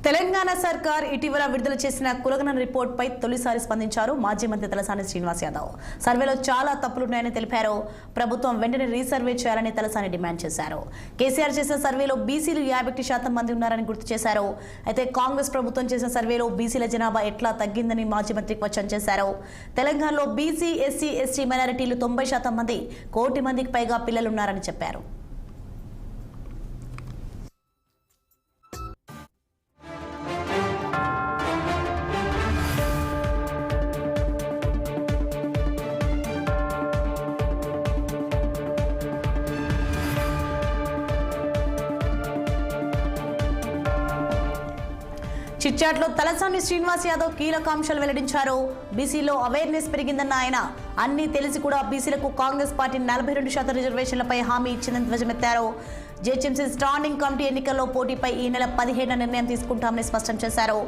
తెలంగాణ సర్కార్ ఇటీవల విడుదల చేసిన కులగణన రిపోర్ట్ పై తొలిసారి స్పందించారు మాజీ మంత్రి తలసాని శ్రీనివాస్ యాదవ్. సర్వేలో చాలా తప్పులున్నాయని తెలిపారు. ప్రభుత్వం వెంటనే రీసర్వే చేయాలని తలసాని డిమాండ్ చేశారు. కేసీఆర్ చేసిన సర్వేలో బీసీలు 51% మంది ఉన్నారని గుర్తు చేశారు. అయితే కాంగ్రెస్ ప్రభుత్వం చేసిన సర్వేలో బీసీల జనాభా ఎట్లా తగ్గిందని మాజీ మంత్రి క్వశ్చన్ చేశారు. తెలంగాణలో బీసీ, ఎస్సీ, ఎస్టీ మైనారిటీలు 90% మంది, 1 కోటి మందికి పైగా పిల్లలున్నారని చెప్పారు. చిట్చాట్లో తలసాని శ్రీనివాస్ యాదవ్ కీలక అంశాలు వెల్లడించారు. బీసీలో అవేర్నెస్ పెరిగిందన్న ఆయన అన్ని తెలిసి కూడా బీసీలకు కాంగ్రెస్ పార్టీ 42% రిజర్వేషన్లపై హామీ ఇచ్చిందని ధ్వజమెత్తారు. జేహెచ్ఎంసీ స్టాండింగ్ కమిటీ ఎన్నికల్లో పోటీపై ఈ నెల 17న నిర్ణయం తీసుకుంటామని స్పష్టం చేశారు.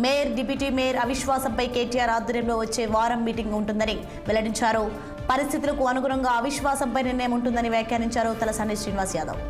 మేయర్, డిప్యూటీ మేయర్ అవిశ్వాసంపై కేటీఆర్ ఆధ్వర్యంలో వచ్చే వారం మీటింగ్ ఉంటుందని వెల్లడించారు. పరిస్థితులకు అనుగుణంగా అవిశ్వాసంపై నిర్ణయం ఉంటుందని వ్యాఖ్యానించారు తలసాని శ్రీనివాస్ యాదవ్.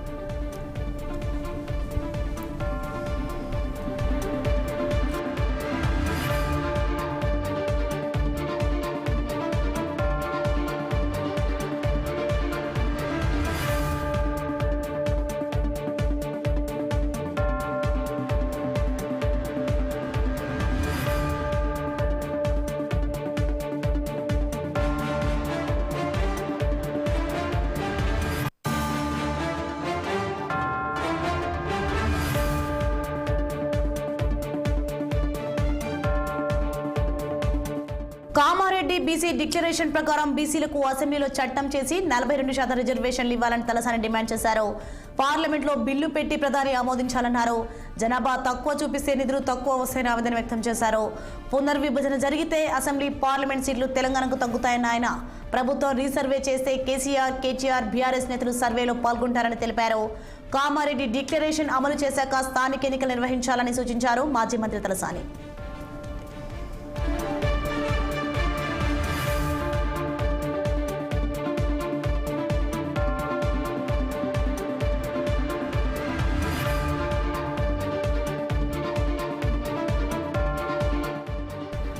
కామారెడ్డి బీసీ డిక్లరేషన్ ప్రకారం బీసీలకు అసెంబ్లీలో చట్టం చేసి 42% రిజర్వేషన్లు ఇవ్వాలని తలసాని డిమాండ్ చేశారు. పార్లమెంట్లో బిల్లు పెట్టి ప్రధాని ఆమోదించాలన్నారు. జనాభా తక్కువ చూపిస్తే నిధులు తక్కువ వస్తాయని ఆవేదన వ్యక్తం చేశారు. పునర్విభజన జరిగితే అసెంబ్లీ, పార్లమెంట్ సీట్లు తెలంగాణకు తగ్గుతాయన్న ఆయన ప్రభుత్వం రీసర్వే చేస్తే కేసీఆర్, కేటీఆర్, బీఆర్ఎస్ నేతలు సర్వేలో పాల్గొంటారని తెలిపారు. కామారెడ్డి డిక్లరేషన్ అమలు చేశాక స్థానిక ఎన్నికలు నిర్వహించాలని సూచించారు మాజీ మంత్రి తలసాని.